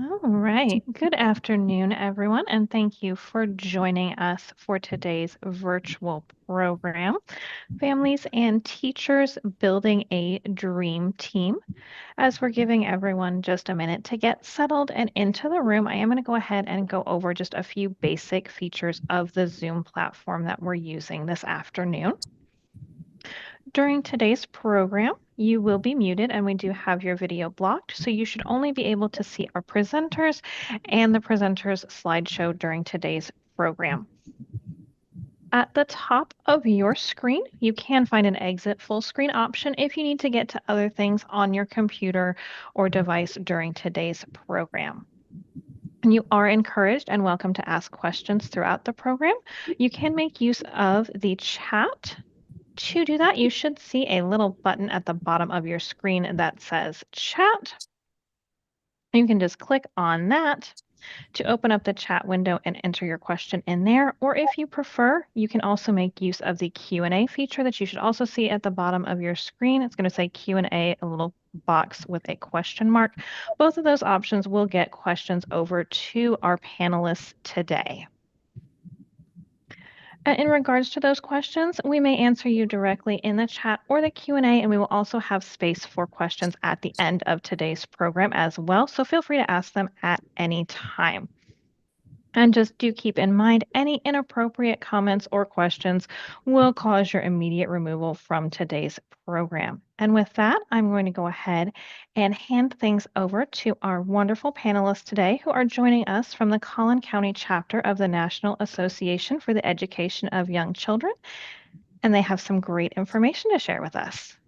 All right. Good afternoon, everyone, and thank you for joining us for today's virtual program, Families and Teachers Building a Dream Team. As we're giving everyone just a minute to get settled and into the room, I am going to go ahead and go over just a few basic features of the Zoom platform that we're using this afternoon. During today's program, you will be muted and we do have your video blocked, so you should only be able to see our presenters and the presenters' slideshow during today's program. At the top of your screen, you can find an exit full screen option if you need to get to other things on your computer or device during today's program. And you are encouraged and welcome to ask questions throughout the program. You can make use of the chat. To do that, you should see a little button at the bottom of your screen that says chat. You can just click on that to open up the chat window and enter your question in there. Or if you prefer, you can also make use of the Q&A feature that you should also see at the bottom of your screen. It's going to say Q&A, a little box with a question mark. Both of those options will get questions over to our panelists today. In regards to those questions, we may answer you directly in the chat or the Q&A, and we will also have space for questions at the end of today's program as well. So feel free to ask them at any time. And just do keep in mind any inappropriate comments or questions will cause your immediate removal from today's program. And with that, I'm going to go ahead and hand things over to our wonderful panelists today who are joining us from the Collin County chapter of the National Association for the Education of Young Children. And they have some great information to share with us.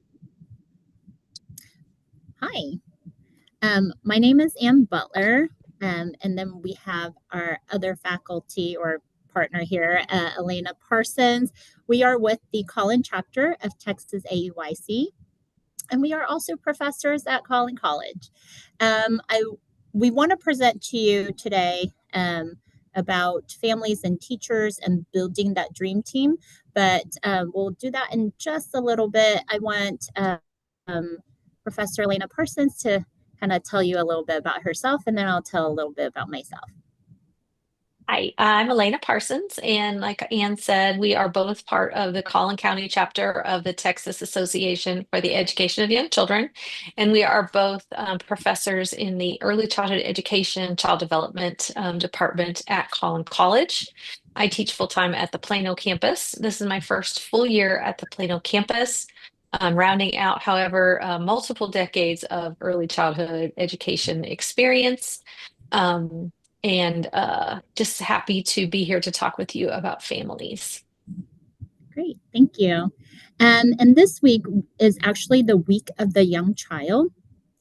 Hi, my name is Ann Butler. And then we have our other faculty or partner here, Elena Parsons. We are with the Collin chapter of Texas AUIC, and we are also professors at Collin College. We want to present to you today about families and teachers and building that dream team, but we'll do that in just a little bit. I want Professor Elena Parsons to kind of tell you a little bit about herself, and then I'll tell a little bit about myself. Hi, I'm Elena Parsons, and like Ann said, we are both part of the Collin County chapter of the Texas Association for the Education of Young Children, and we are both professors in the Early Childhood Education Child Development Department at Collin College. I teach full-time at the Plano campus. This is my first full year at the Plano campus. Rounding out, however, multiple decades of early childhood education experience. And just happy to be here to talk with you about families. Great, thank you. And this week is actually the Week of the Young Child.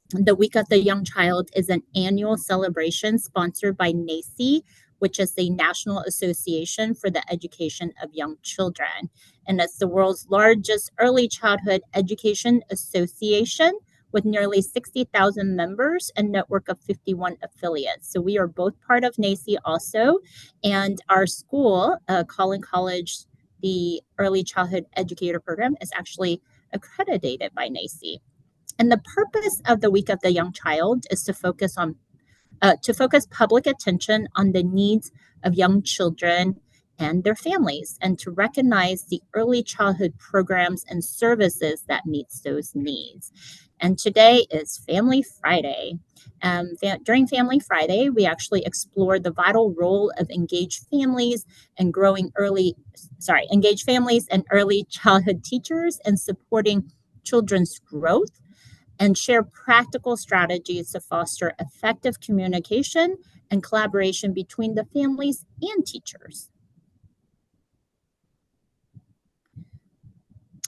The Week of the Young Child is an annual celebration sponsored by NACCE, which is the National Association for the Education of Young Children. And it's the world's largest early childhood education association with nearly 60,000 members and network of 51 affiliates. So we are both part of NACCE also. And our school, Collin College, the Early Childhood Educator Program, is actually accredited by NACCE. And the purpose of the Week of the Young Child is to focus public attention on the needs of young children and their families, and to recognize the early childhood programs and services that meets those needs. And today is Family Friday. During Family Friday, we actually explore the vital role of engaged families and early childhood teachers in supporting children's growth, and share practical strategies to foster effective communication and collaboration between the families and teachers.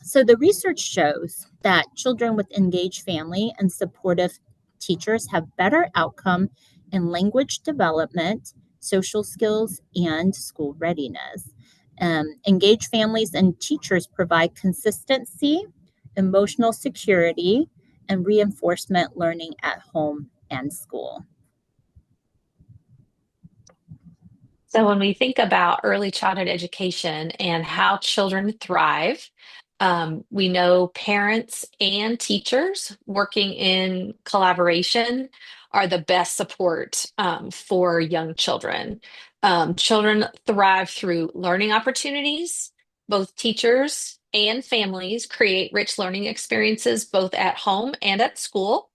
So the research shows that children with engaged family and supportive teachers have better outcome in language development, social skills, and school readiness. Engaged families and teachers provide consistency, emotional security, and reinforcement learning at home and school. So when we think about early childhood education and how children thrive, we know parents and teachers working in collaboration are the best support for young children. Children thrive through learning opportunities. Both teachers and families create rich learning experiences both at home and at school.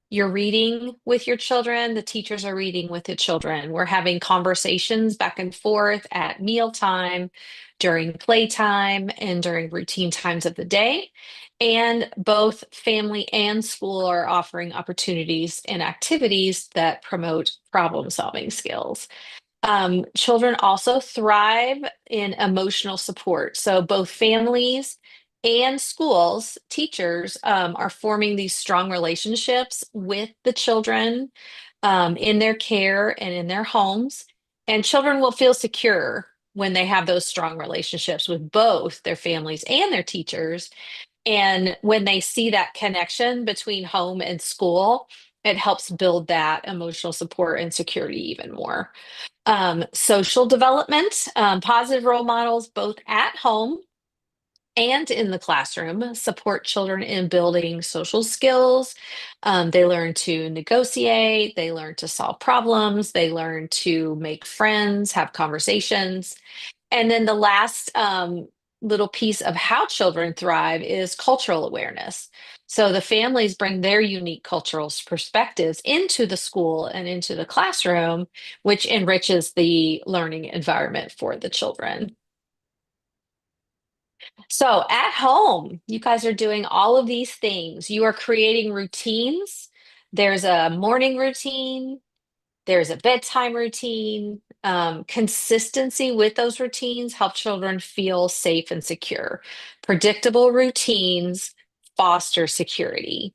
You're reading with your children, the teachers are reading with the children. We're having conversations back and forth at mealtime, during playtime, and during routine times of the day. And both family and school are offering opportunities and activities that promote problem solving skills. Children also thrive in emotional support. So both families and schools, teachers are forming these strong relationships with the children in their care and in their homes. And children will feel secure when they have those strong relationships with both their families and their teachers. And when they see that connection between home and school, it helps build that emotional support and security even more. Social development, positive role models both at home and in the classroom support children in building social skills. They learn to negotiate, they learn to solve problems, they learn to make friends, have conversations. And then the last little piece of how children thrive is cultural awareness. So the families bring their unique cultural perspectives into the school and into the classroom, which enriches the learning environment for the children. So at home, you guys are doing all of these things. You are creating routines. There's a morning routine, there's a bedtime routine. Consistency with those routines help children feel safe and secure. Predictable routines foster security.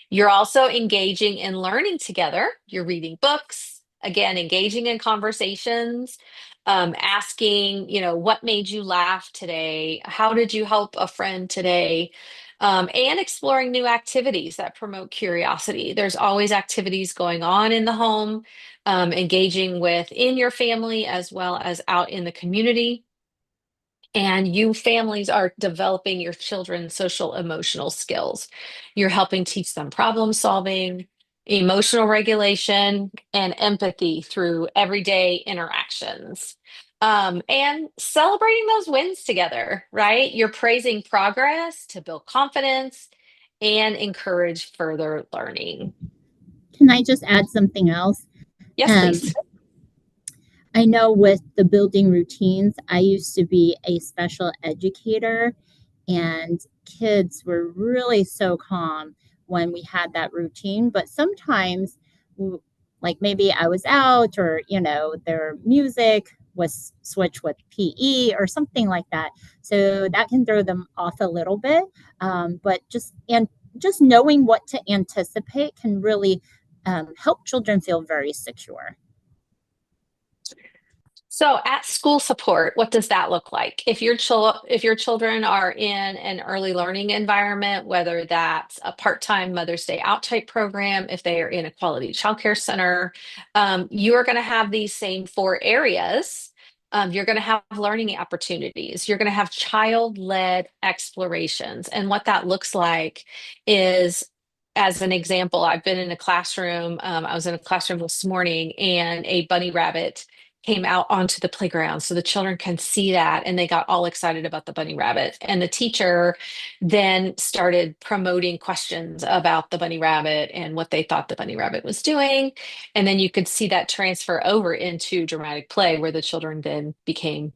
You're also engaging in learning together. You're reading books, again, engaging in conversations, asking, what made you laugh today? How did you help a friend today? And exploring new activities that promote curiosity. There's always activities going on in the home, engaging with in your family as well as out in the community. And you families are developing your children's social emotional skills. You're helping teach them problem solving, emotional regulation, and empathy through everyday interactions. And celebrating those wins together, right? You're praising progress to build confidence and encourage further learning. Can I just add something else? Yes, Um, please. I know with the building routines, I used to be a special educator, and kids were really so calm when we had that routine. But sometimes, like maybe I was out, or their music was switched with PE or something like that. So that can throw them off a little bit. But just knowing what to anticipate can really help children feel very secure. So at school support, what does that look like? If your children are in an early learning environment, whether that's a part-time Mother's Day Out type program, if they are in a quality childcare center, you are going to have these same four areas. You're going to have learning opportunities. You're going to have child-led explorations. And what that looks like is, as an example, I've been in a classroom. I was in a classroom this morning and a bunny rabbit came out onto the playground so the children can see that, and they got all excited about the bunny rabbit, and the teacher then started promoting questions about the bunny rabbit and what they thought the bunny rabbit was doing, and then you could see that transfer over into dramatic play where the children then became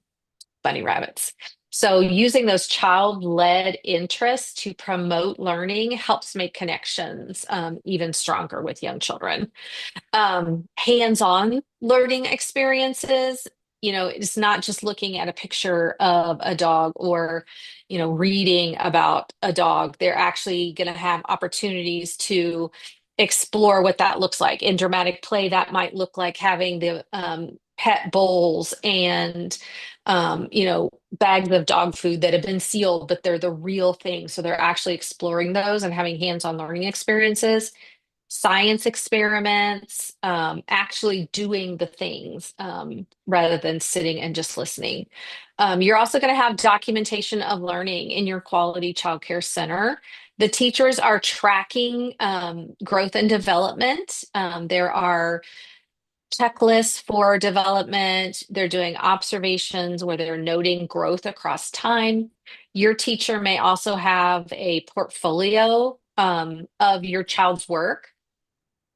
bunny rabbits. So using those child-led interests to promote learning helps make connections even stronger with young children. Hands-on learning experiences. It's not just looking at a picture of a dog or, reading about a dog. They're actually going to have opportunities to explore what that looks like. In dramatic play, that might look like having the pet bowls and, bags of dog food that have been sealed, but they're the real thing. So they're actually exploring those and having hands-on learning experiences. science experiments, actually doing the things rather than sitting and just listening. You're also going to have documentation of learning in your quality childcare center. The teachers are tracking growth and development. There are checklists for development. They're doing observations where they're noting growth across time. Your teacher may also have a portfolio of your child's work.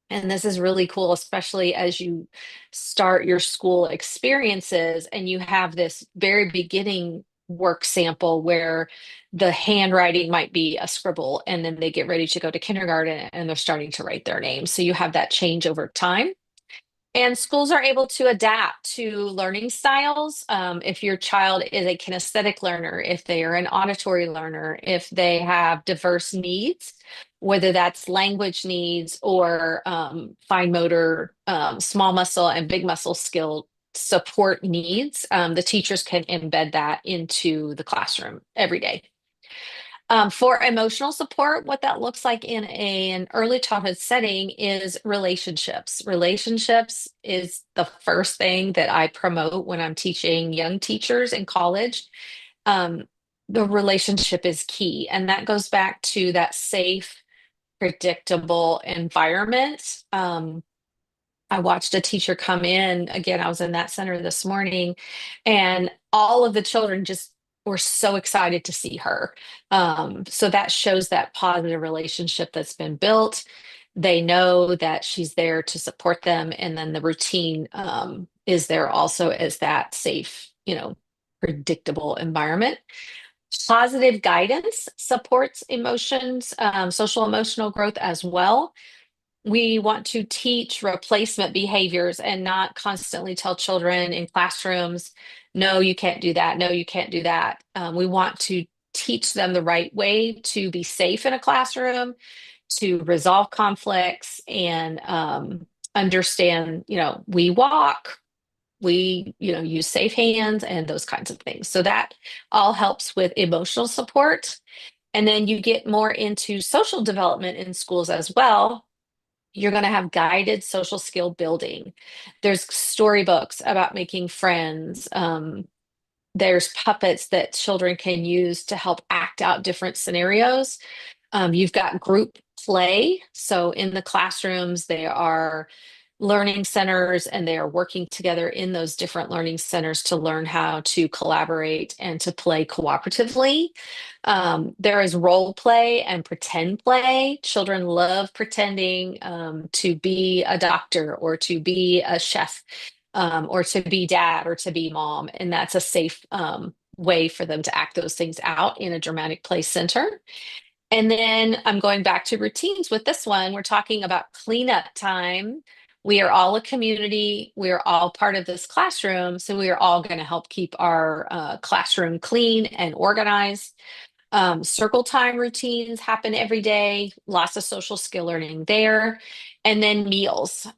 And this is really cool, especially as you start your school experiences and you have this very beginning work sample where the handwriting might be a scribble, and then they get ready to go to kindergarten and they're starting to write their name. So you have that change over time. And schools are able to adapt to learning styles. If your child is a kinesthetic learner, if they are an auditory learner, if they have diverse needs, whether that's language needs or fine motor, small muscle, and big muscle skill support needs, the teachers can embed that into the classroom every day. For emotional support, what that looks like in an early childhood setting is relationships. Relationships is the first thing that I promote when I'm teaching young teachers in college. Um, the relationship is key, and that goes back to that safe, predictable environment. I watched a teacher come in. Again, I was in that center this morning, and all of the children just were so excited to see her. So that shows that positive relationship that's been built. They know that she's there to support them, and then the routine is there also as that safe, predictable environment. Positive guidance supports emotions, social emotional growth as well. We want to teach replacement behaviors and not constantly tell children in classrooms, no, you can't do that. No, you can't do that. We want to teach them the right way to be safe in a classroom, to resolve conflicts, and understand, we walk, we, use safe hands and those kinds of things. So that all helps with emotional support. And then you get more into social development in schools as well. You're going to have guided social skill building. There's storybooks about making friends. There's puppets that children can use to help act out different scenarios. You've got group play. So in the classrooms, they are learning centers and they are working together in those different learning centers to learn how to collaborate and to play cooperatively. There is role play and pretend play. Children love pretending to be a doctor or to be a chef, or to be dad or to be mom. And that's a safe way for them to act those things out in a dramatic play center. And then I'm going back to routines with this one. We're talking about cleanup time. We are all a community. We are all part of this classroom. So we are all going to help keep our classroom clean and organized. Circle time routines happen every day, lots of social skill learning there. And then meals.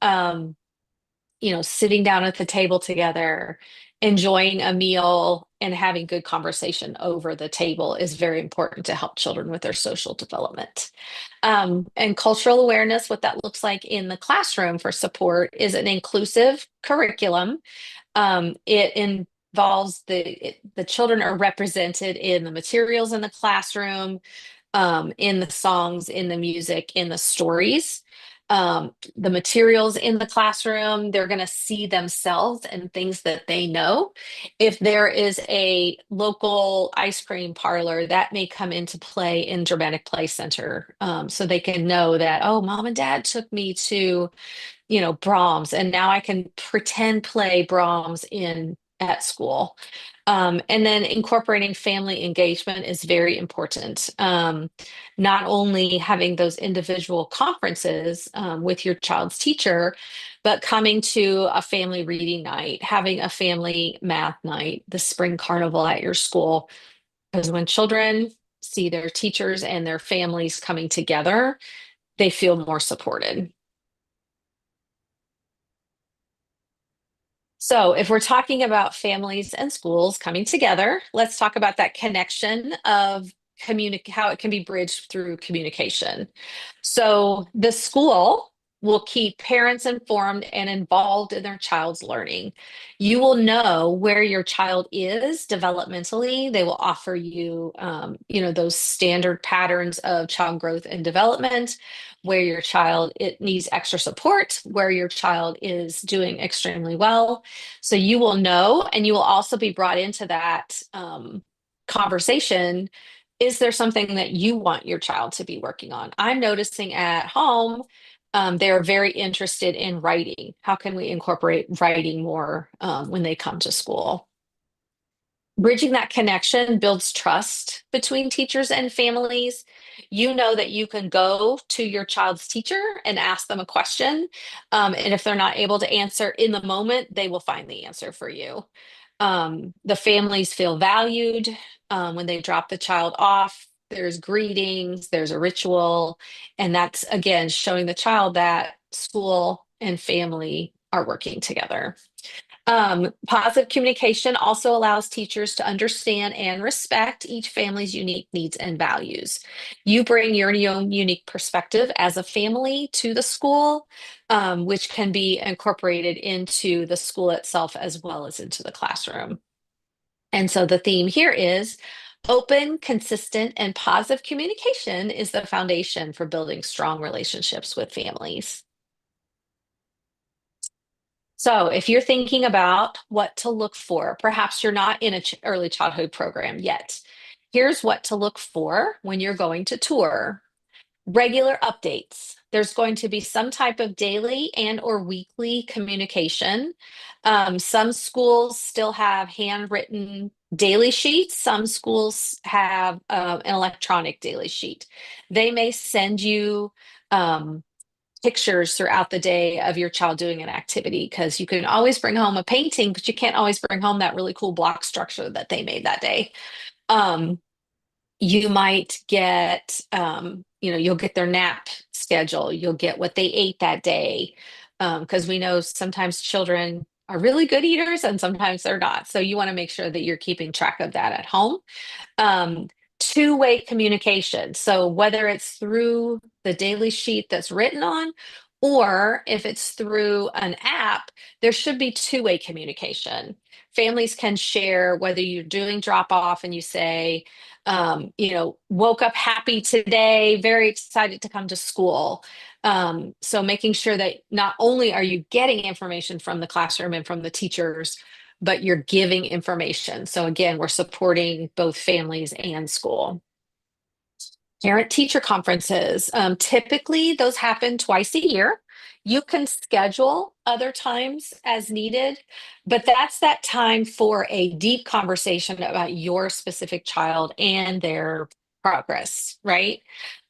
Sitting down at the table together, enjoying a meal, and having good conversation over the table is very important to help children with their social development. And cultural awareness, what that looks like in the classroom for support is an inclusive curriculum. It involves the children are represented in the materials in the classroom, in the songs, in the music, in the stories. The materials in the classroom, they're going to see themselves and things that they know. If there is a local ice cream parlor, that may come into play in Dramatic Play Center. So they can know that, oh, mom and dad took me to, Brahms, and now I can pretend play Brahms in at school. And then incorporating family engagement is very important. Not only having those individual conferences with your child's teacher, but coming to a family reading night, having a family math night, the spring carnival at your school. Because when children see their teachers and their families coming together, they feel more supported. So, if we're talking about families and schools coming together, let's talk about that connection of how it can be bridged through communication. So the school will keep parents informed and involved in their child's learning. You will know where your child is developmentally. They will offer you, those standard patterns of child growth and development, where your child it needs extra support, where your child is doing extremely well. So you will know, and you will also be brought into that conversation. Is there something that you want your child to be working on? I'm noticing at home, they're very interested in writing. How can we incorporate writing more when they come to school? Bridging that connection builds trust between teachers and families. You know that you can go to your child's teacher and ask them a question. And if they're not able to answer in the moment, they will find the answer for you. The families feel valued when they drop the child off. There's greetings, there's a ritual, and that's again showing the child that school and family are working together. Positive communication also allows teachers to understand and respect each family's unique needs and values. You bring your own unique perspective as a family to the school, which can be incorporated into the school itself as well as into the classroom. And so the theme here is open, consistent, and positive communication is the foundation for building strong relationships with families. So if you're thinking about what to look for, perhaps you're not in an early childhood program yet. Here's what to look for when you're going to tour. Regular updates. There's going to be some type of daily and or weekly communication. Some schools still have handwritten daily sheets. Some schools have an electronic daily sheet. They may send you pictures throughout the day of your child doing an activity, because you can always bring home a painting, but you can't always bring home that really cool block structure that they made that day. You might get, you'll get their nap schedule, you'll get what they ate that day, because we know sometimes children are really good eaters and sometimes they're not. So you want to make sure that you're keeping track of that at home. um, Two-way communication. So whether it's through the daily sheet that's written on, or if it's through an app, there should be two-way communication. Families can share whether you're doing drop off and you say, woke up happy today, very excited to come to school. So making sure that not only are you getting information from the classroom and from the teachers, but you're giving information. So again, we're supporting both families and school. Parent-teacher conferences. Typically, those happen twice a year. You can schedule other times as needed, but that's that time for a deep conversation about your specific child and their progress, right?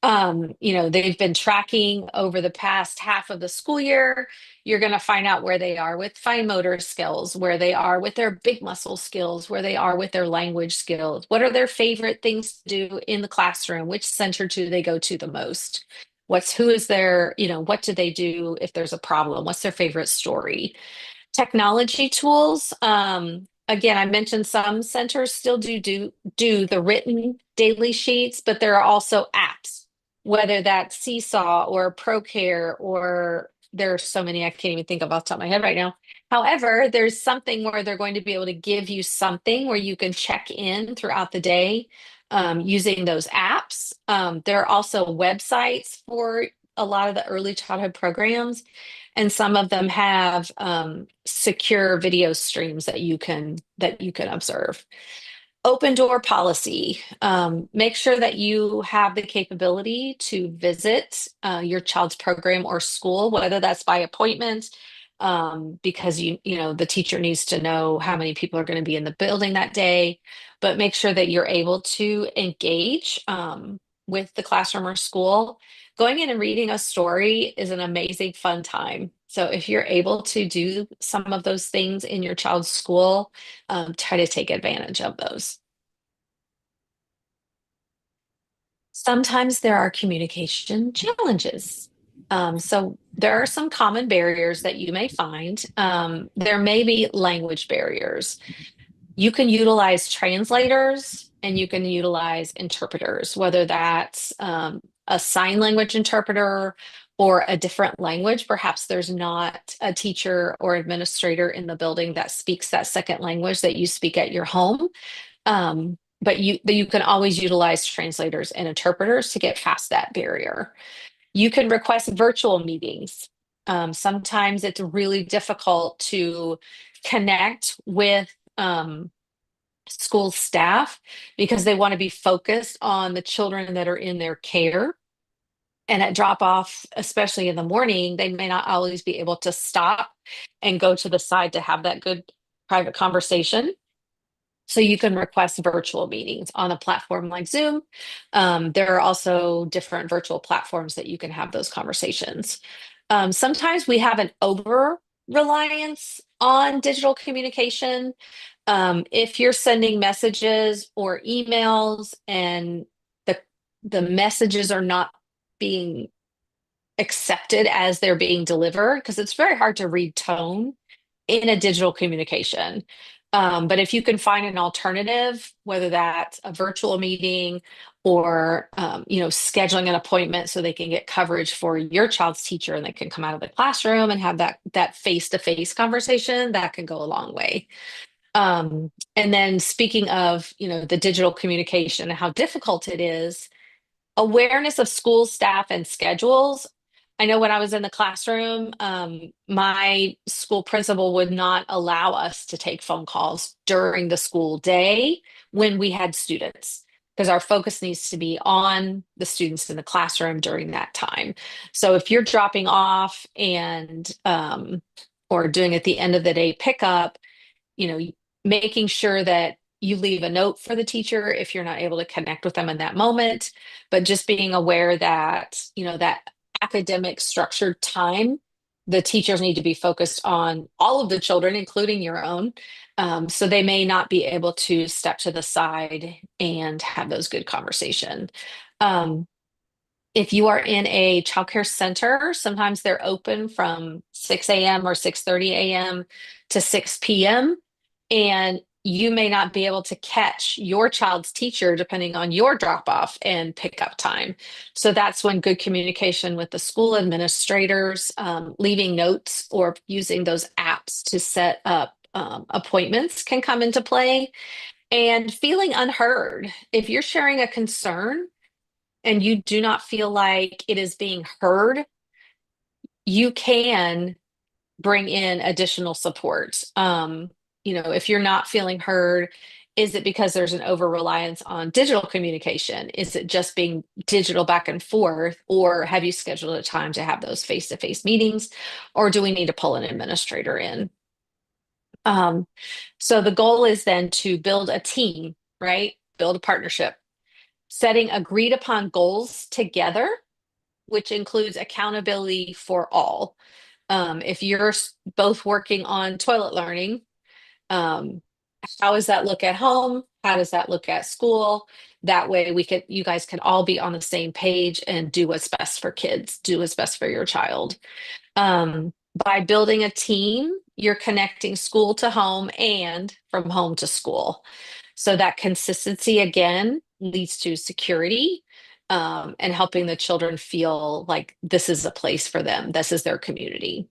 They've been tracking over the past half of the school year. You're going to find out where they are with fine motor skills, where they are with their big muscle skills, where they are with their language skills. What are their favorite things to do in the classroom? Which center do they go to the most? Who is their, what do they do if there's a problem? What's their favorite story? Technology tools. Again, I mentioned some centers still do the written daily sheets, but there are also apps, whether that's Seesaw or ProCare, or there are so many I can't even think of off the top of my head right now. However, there's something where they're going to be able to give you something where you can check in throughout the day using those apps. There are also websites for a lot of the early childhood programs, and some of them have secure video streams that you can observe. Open door policy. Make sure that you have the capability to visit your child's program or school, whether that's by appointment, because the teacher needs to know how many people are going to be in the building that day. But make sure that you're able to engage with the classroom or school. Going in and reading a story is an amazing, fun time. So if you're able to do some of those things in your child's school, try to take advantage of those. Sometimes there are communication challenges. So there are some common barriers that you may find. There may be language barriers. You can utilize translators and you can utilize interpreters, whether that's a sign language interpreter or a different language. Perhaps there's not a teacher or administrator in the building that speaks that second language that you speak at your home. But you can always utilize translators and interpreters to get past that barrier. You can request virtual meetings. Sometimes it's really difficult to connect with school staff because they want to be focused on the children that are in their care. And at drop off, especially in the morning, they may not always be able to stop and go to the side to have that good private conversation. So you can request virtual meetings on a platform like Zoom. There are also different virtual platforms that you can have those conversations. Sometimes we have an over reliance on digital communication. If you're sending messages or emails and the the messages are not being accepted as they're being delivered, because it's very hard to read tone in a digital communication. But if you can find an alternative, whether that's a virtual meeting or scheduling an appointment so they can get coverage for your child's teacher and they can come out of the classroom and have that face-to-face conversation, that can go a long way. And then speaking of, the digital communication and how difficult it is, awareness of school staff and schedules. I know when I was in the classroom, my school principal would not allow us to take phone calls during the school day when we had students, because our focus needs to be on the students in the classroom during that time. So if you're dropping off and or doing at the end of the day pickup, you know, making sure that you leave a note for the teacher if you're not able to connect with them in that moment, but just being aware that, that academic structured time, the teachers need to be focused on all of the children, including your own. So they may not be able to step to the side and have those good conversation. Um, if you are in a childcare center, sometimes they're open from 6 a.m. or 6:30 a.m. to 6 p.m. And you may not be able to catch your child's teacher depending on your drop off and pickup time. So that's when good communication with the school administrators, leaving notes or using those apps to set up appointments can come into play. And feeling unheard. If you're sharing a concern and you do not feel like it is being heard, you can bring in additional support. If you're not feeling heard, is it because there's an over reliance on digital communication? Is it just being digital back and forth? Or have you scheduled a time to have those face to face meetings? Or do we need to pull an administrator in? So the goal is then to build a team, right? Build a partnership, setting agreed upon goals together, which includes accountability for all. If you're both working on toilet learning, um, how does that look at home? How does that look at school? That way you guys can all be on the same page and do what's best for kids, do what's best for your child. By building a team, you're connecting school to home and from home to school. So that consistency again leads to security, and helping the children feel like this is a place for them, this is their community.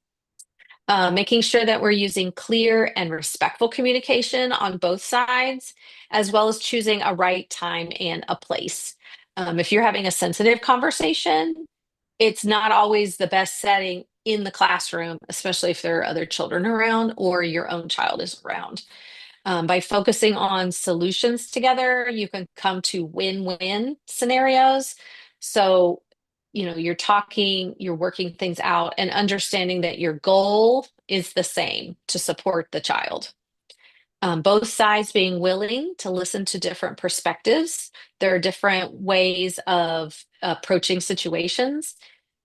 Making sure that we're using clear and respectful communication on both sides, as well as choosing a right time and a place. If you're having a sensitive conversation, it's not always the best setting in the classroom, especially if there are other children around or your own child is around. By focusing on solutions together, you can come to win-win scenarios. So, you're working things out and understanding that your goal is the same, to support the child. Both sides being willing to listen to different perspectives. There are different ways of approaching situations.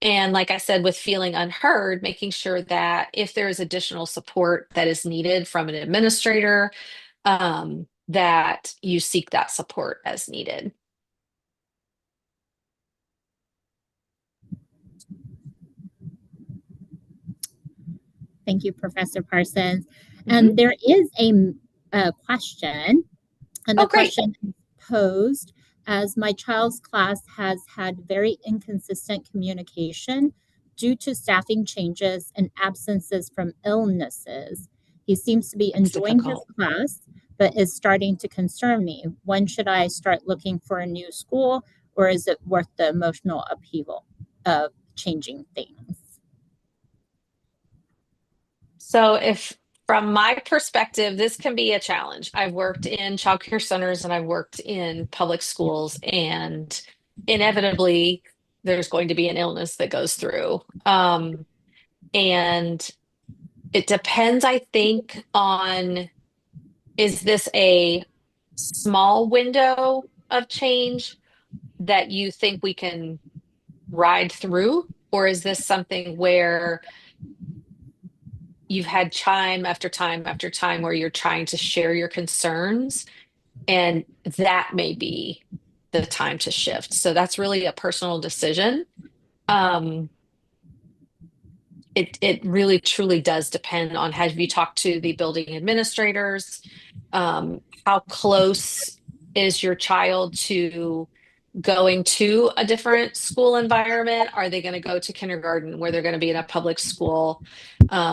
And like I said, with feeling unheard, making sure that if there is additional support that is needed from an administrator, that you seek that support as needed. Thank you, Professor Parsons. Mhm. There is a question, and Oh, the great. question is posed as my child's class has had very inconsistent communication due to staffing changes and absences from illnesses. He seems to be It's enjoying his difficult. class, but is starting to concern me. When should I start looking for a new school, or is it worth the emotional upheaval of changing things? So, if from my perspective, this can be a challenge. I've worked in childcare centers and I've worked in public schools, and inevitably, there's going to be an illness that goes through. And it depends, I think, on is this a small window of change that you think we can ride through? Or is this something where you've had time after time after time where you're trying to share your concerns, and that may be the time to shift? So that's really a personal decision. Um, it really truly does depend on, have you talked to the building administrators? How close is your child to going to a different school environment? Are they going to go to kindergarten where they're going to be in a public school?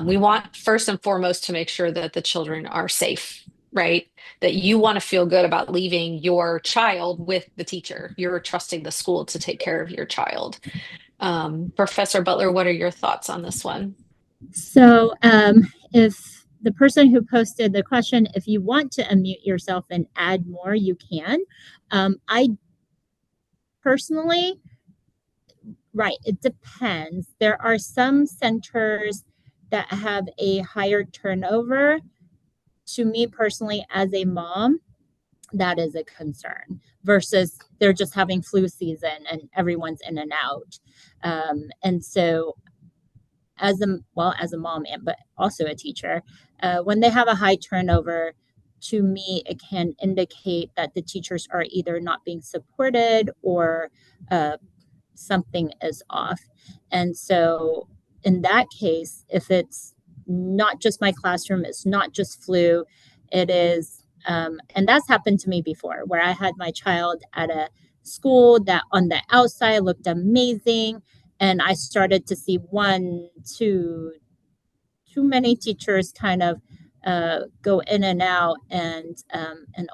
We want first and foremost to make sure that the children are safe, right? That you want to feel good about leaving your child with the teacher. You're trusting the school to take care of your child. Professor Butler, what are your thoughts on this one? So, if the person who posted the question, if you want to unmute yourself and add more, you can. I personally, right, it depends. There are some centers that have a higher turnover. To me personally, as a mom, that is a concern versus they're just having flu season and everyone's in and out. And so as a mom and but also a teacher, when they have a high turnover, to me it can indicate that the teachers are either not being supported or uh, something is off. And so in that case, if it's not just my classroom, it's not just flu, it is, and that's happened to me before, where I had my child at a school that on the outside looked amazing, and I started to see too many teachers kind of go in and out, and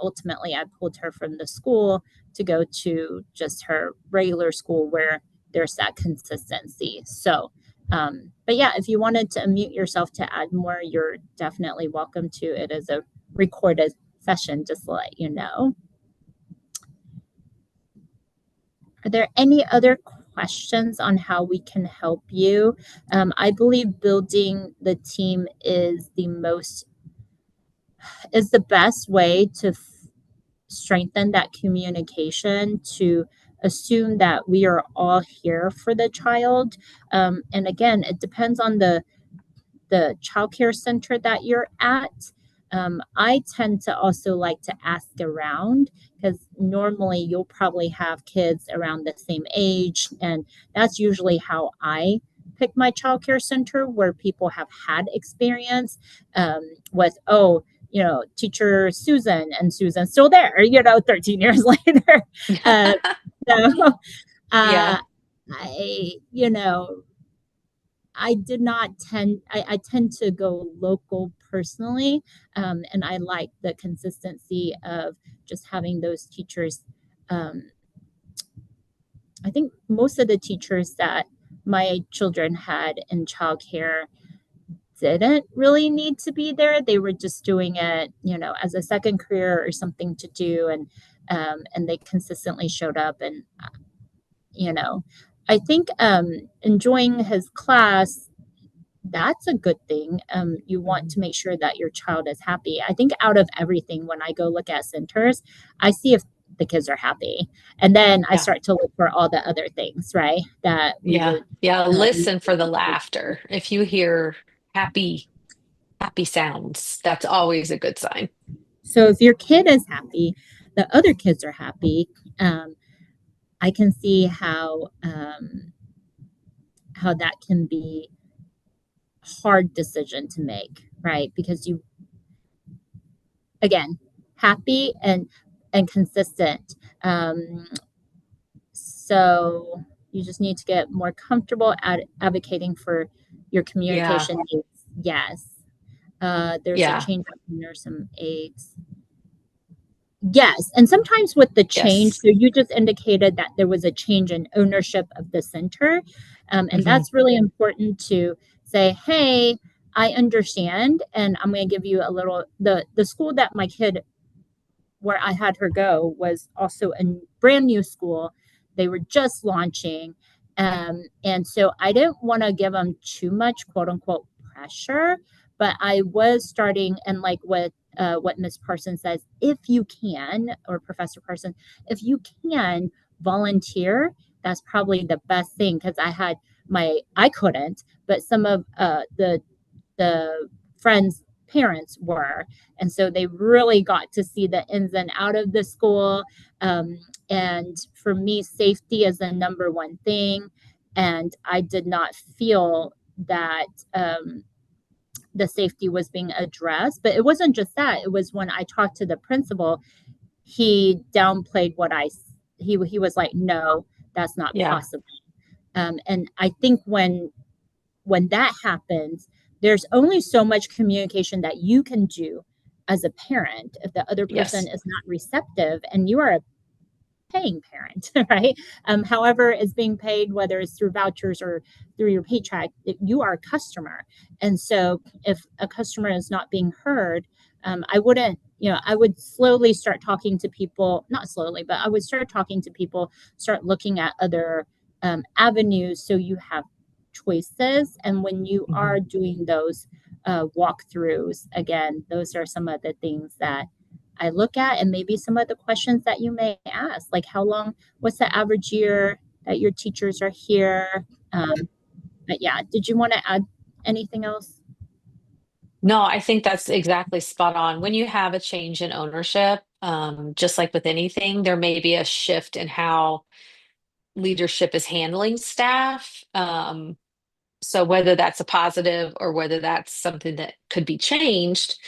ultimately I pulled her from the school to go to just her regular school where there's that consistency. So, but yeah, if you wanted to unmute yourself to add more, you're definitely welcome to. It is a recorded session, just to let you know. Are there any other questions on how we can help you? I believe building the team is the best way to strengthen that communication, to assume that we are all here for the child. And again, it depends on the childcare center that you're at. I tend to also like to ask around because normally you'll probably have kids around the same age. And that's usually how I pick my childcare center, where people have had experience with, oh, teacher Susan, and Susan's still there, 13 years later. Uh, so Yeah. I, you know, I did not tend, I tend to go local personally. And I like the consistency of just having those teachers. Um, I think most of the teachers that my children had in childcare didn't really need to be there. They were just doing it, as a second career or something to do. And they consistently showed up. And, you know, I think enjoying his class, that's a good thing. You want to make sure that your child is happy. I think out of everything, when I go look at centers, I see if the kids are happy. And then I Yeah. start to look for all the other things, right? That we Yeah. would. Yeah. Uh, Listen for the laughter. If you hear happy, happy sounds, that's always a good sign. so if your kid is happy, the other kids are happy. Um, I can see how that can be a hard decision to make, right? Because you, again, happy, and consistent. So you just need to get more comfortable at advocating for your Yeah. communication needs. Yes. There's a Yeah. change of some eggs. Yes, and sometimes with the change, Yes. so you just indicated that there was a change in ownership of the center, and Hmm. that's really important to say, "Hey, I understand, and I'm going to give you a little." The school that my kid where I had her go was also a brand new school. They were just launching. And so I didn't want to give them too much quote unquote pressure, but I was starting and like what Miss Parsons says, if you can, or Professor Parsons, if you can volunteer, that's probably the best thing because I couldn't, but some of the friends' parents were. And so they really got to see the ins and out of the school. Um, and for me, safety is the number one thing. And I did not feel that the safety was being addressed. But it wasn't just that. It was when I talked to the principal, he downplayed he was like, no, that's not Yeah. possible. And I think when that happens, there's only so much communication that you can do as a parent if the other person Yes. is not receptive and you are a paying parent, right? However, is being paid, whether it's through vouchers or through your paycheck, you are a customer. And so if a customer is not being heard, I wouldn't, I would slowly start talking to people, not slowly, but I would start talking to people, start looking at other avenues so you have choices. And when you Hmm. are doing those walkthroughs, again, those are some of the things that I look at and maybe some of the questions that you may ask, like how long, what's the average year that your teachers are here? But yeah, did you want to add anything else? No, I think that's exactly spot on. When you have a change in ownership, just like with anything, there may be a shift in how leadership is handling staff. So whether that's a positive or whether that's something that could be changed,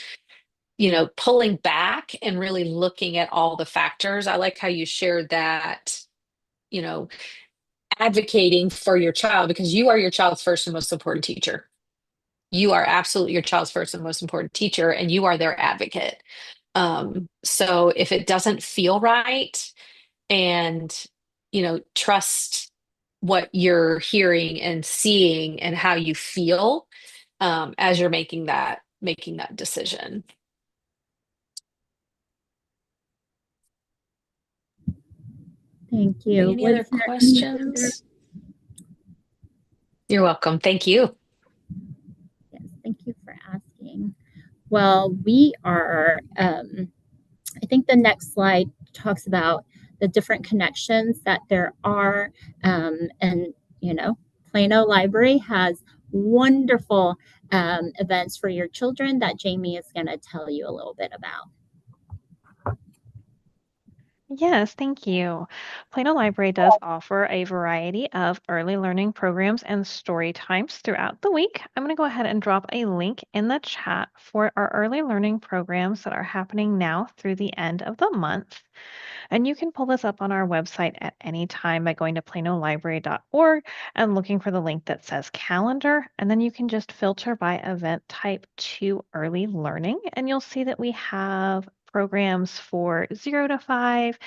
pulling back and really looking at all the factors. I like how you shared that, you know, advocating for your child because you are your child's first and most important teacher. You are absolutely your child's first and most important teacher, and you are their advocate. So if it doesn't feel right and, trust what you're hearing and seeing and how you feel as you're making that decision. Thank you. Any other Was there any other? questions? You're welcome. Thank you. Yes, thank you for asking. Well, we are, I think the next slide talks about the different connections that there are. And, Plano Library has wonderful events for your children that Jamie is going to tell you a little bit about. Yes, thank you. Plano Library does offer a variety of early learning programs and story times throughout the week. I'm going to go ahead and drop a link in the chat for our early learning programs that are happening now through the end of the month. And you can pull this up on our website at any time by going to planolibrary.org and looking for the link that says calendar. And then you can just filter by event type to early learning. And you'll see that we have programs for 0 to 5,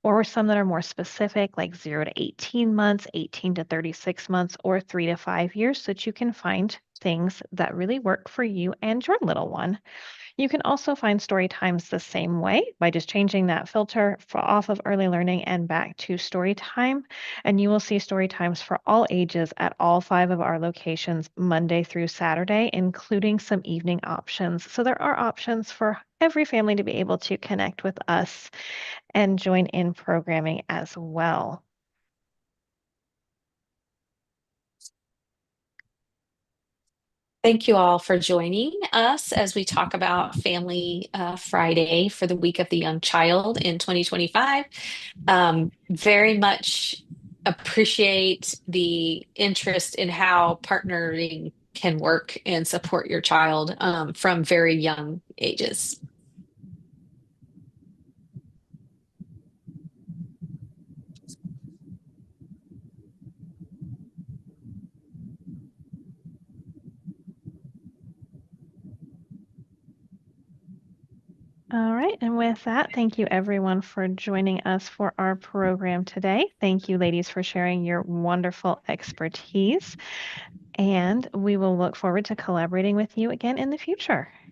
or some that are more specific, like 0 to 18 months, 18 to 36 months, or 3 to 5 years, so that you can find things that really work for you and your little one. You can also find story times the same way by just changing that filter off of early learning and back to story time. And you will see story times for all ages at all 5 of our locations, Monday through Saturday, including some evening options. So there are options for every family to be able to connect with us and join in programming as well. Thank you all for joining us as we talk about Family Friday for the Week of the Young Child in 2025. Very much appreciate the interest in how partnering can work and support your child from very young ages. All right. And with that, thank you everyone for joining us for our program today. Thank you, ladies, for sharing your wonderful expertise. And we will look forward to collaborating with you again in the future.